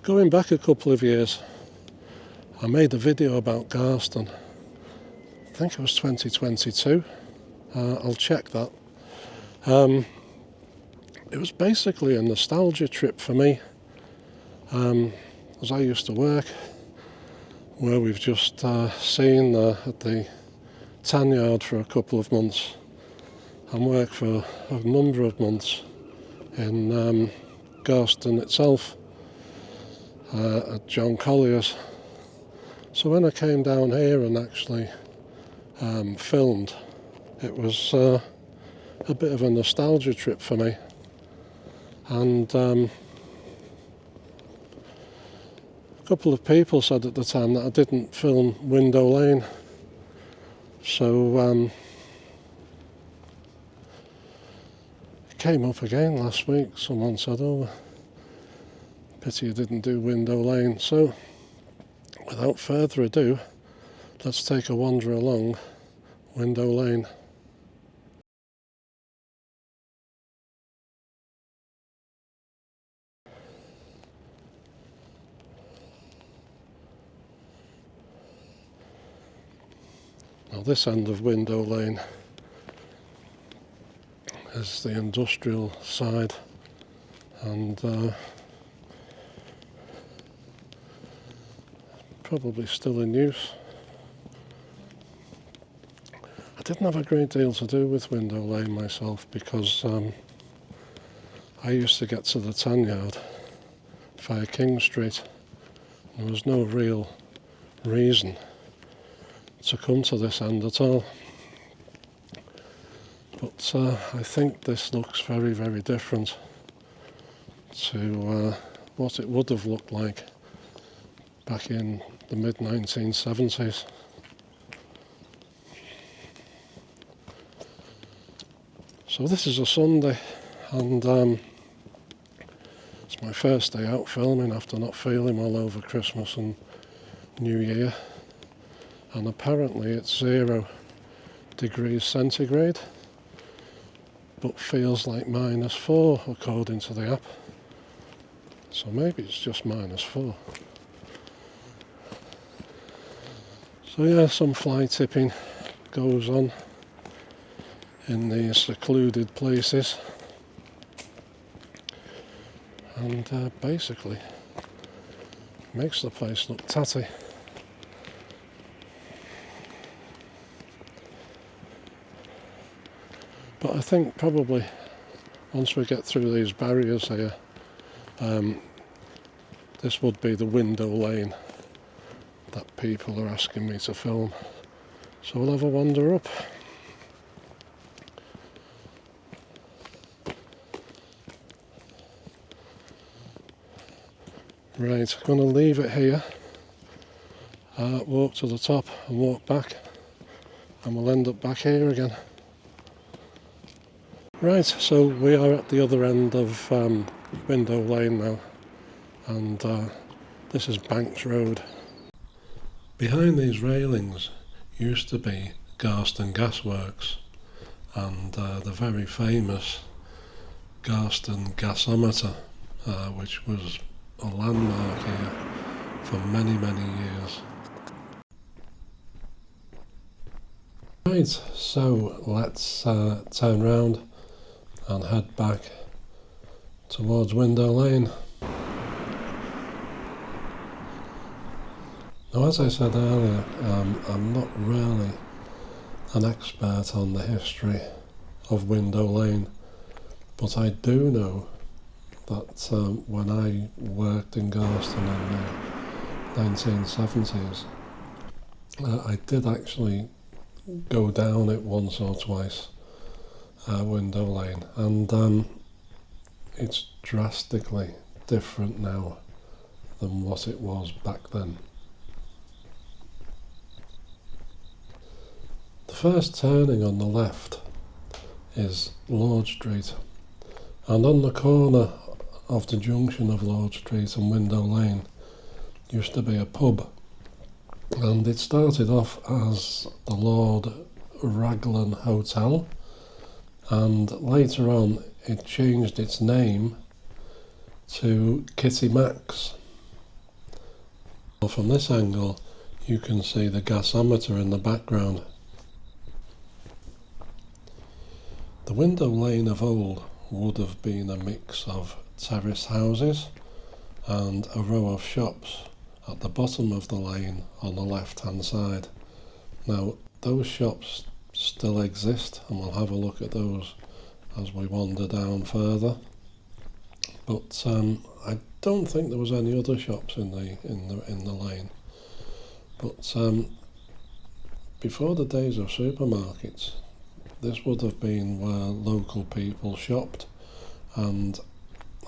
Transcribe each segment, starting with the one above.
Going back a couple of years, I made a video about Garston. I think it was 2022. I'll check that. It was basically a nostalgia trip for me, as I used to work where we've just seen at the tan yard for a couple of months and worked for a number of months in Garston itself at John Collier's. So when I came down here and actually filmed, it was a bit of a nostalgia trip for me. And a couple of people said at the time that I didn't film Window Lane. So it came up again last week. Someone said, "Oh, pity you didn't do Window Lane." So without further ado, let's take a wander along Window Lane. Now this end of Window Lane is the industrial side, and probably still in use. I didn't have a great deal to do with Window Lane myself because I used to get to the tan yard via King Street. There was no real reason to come to this end at all. But I think this looks very, very different to what it would have looked like back in the mid-1970s. So this is a Sunday, and it's my first day out filming after not feeling well over Christmas and New Year. And apparently it's 0 degrees centigrade, but feels like -4 according to the app. So maybe it's just -4. So yeah, some fly tipping goes on in these secluded places, and basically makes the place look tatty. But I think probably once we get through these barriers here, this would be the Window Lane that people are asking me to film. So we'll have a wander up. Right, I'm going to leave it here, walk to the top and walk back, and we'll end up back here again. Right, so we are at the other end of Window Lane now, and this is Banks Road. Behind these railings used to be Garston Gasworks and the very famous Garston gasometer, which was a landmark here for many, many years. Right, so let's turn round and head back towards Window Lane. Now, as I said earlier, I'm not really an expert on the history of Window Lane, but I do know that when I worked in Garston in the 1970s, I did actually go down it once or twice, Window Lane, and it's drastically different now than what it was back then. The first turning on the left is Lord Street, and on the corner of the junction of Lord Street and Window Lane used to be a pub, and it started off as the Lord Raglan Hotel, and later on it changed its name to Kitty Mac's, From this angle you can see the gasometer in the background. The window lane of old would have been a mix of terrace houses and a row of shops at the bottom of the lane on the left hand side. Now those shops still exist and we'll have a look at those as we wander down further, but I don't think there was any other shops in the lane. But before the days of supermarkets, this would have been where local people shopped, and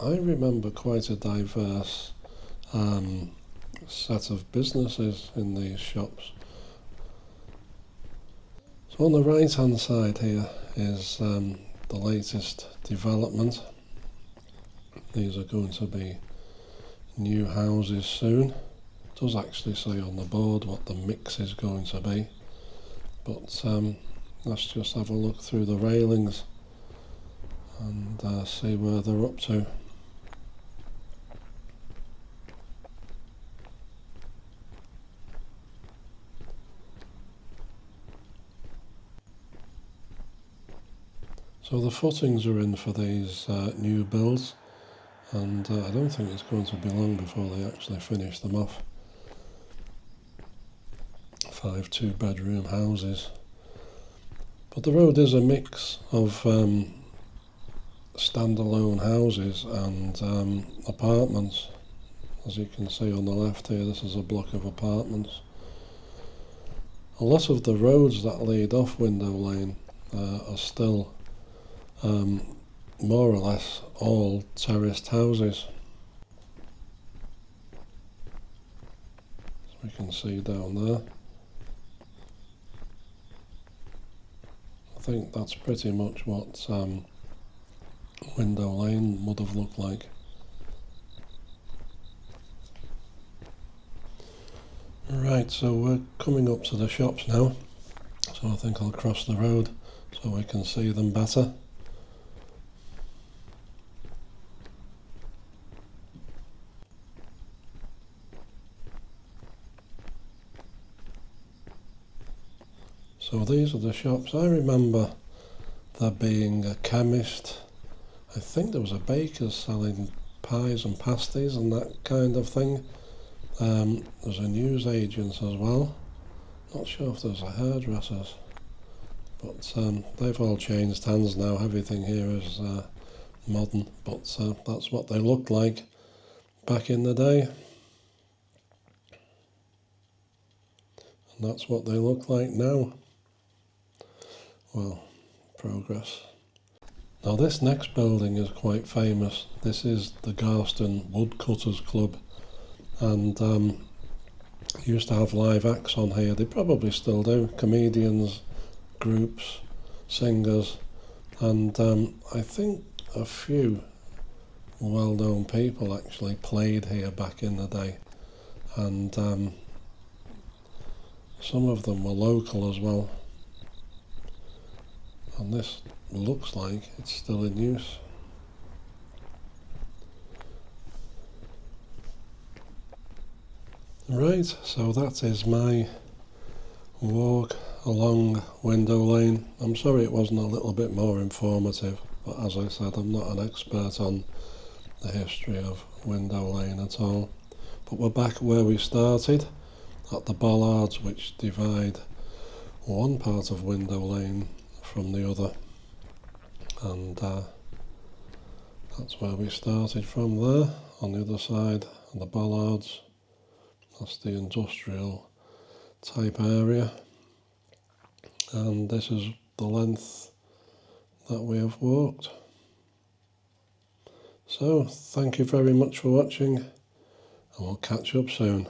I remember quite a diverse set of businesses in these shops. So on the right hand side here is the latest development. These are going to be new houses soon. It does actually say on the board what the mix is going to be, but let's just have a look through the railings and see where they're up to. So the footings are in for these new builds, and I don't think it's going to be long before they actually finish them off. 5 2-bedroom houses. But the road is a mix of standalone houses and apartments. As you can see on the left here, this is a block of apartments. A lot of the roads that lead off Window Lane are still more or less all terraced houses. As we can see down there. I think that's pretty much what Window Lane would have looked like. Right, so we're coming up to the shops now, so I think I'll cross the road so we can see them better. So these are the shops. I remember there being a chemist. I think there was a baker's selling pies and pasties and that kind of thing. There's a news agent as well. Not sure if there's a hairdresser's, but they've all changed hands now. Everything here is modern, but that's what they looked like back in the day. And that's what they look like now. Well, progress. Now this next building is quite famous. This is the Garston Woodcutters Club, and used to have live acts on here. They probably still do. Comedians, groups, singers, and I think a few well-known people actually played here back in the day, and some of them were local as well. And this looks like it's still in use. Right, so that is my walk along Window Lane. I'm sorry it wasn't a little bit more informative, but as I said, I'm not an expert on the history of Window Lane at all. But we're back where we started, at the bollards which divide one part of Window Lane from the other, and that's where we started from there. On the other side, on the bollards, that's the industrial type area, and this is the length that we have walked. So thank you very much for watching, and we'll catch up soon.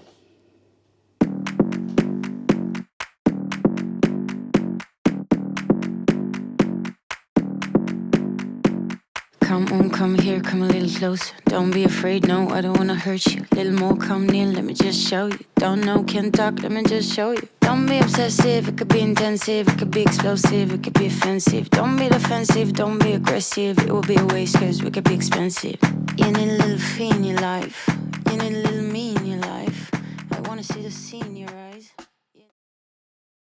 Come on, come here, come a little closer. Don't be afraid, no, I don't wanna hurt you. Little more, come near, let me just show you. Don't know, can't talk, let me just show you. Don't be obsessive, it could be intensive, it could be explosive, it could be offensive. Don't be defensive, don't be aggressive, it will be a waste cause we could be expensive. You need a little fee in your life, you need a little me in your life. I wanna see the sea in your eyes.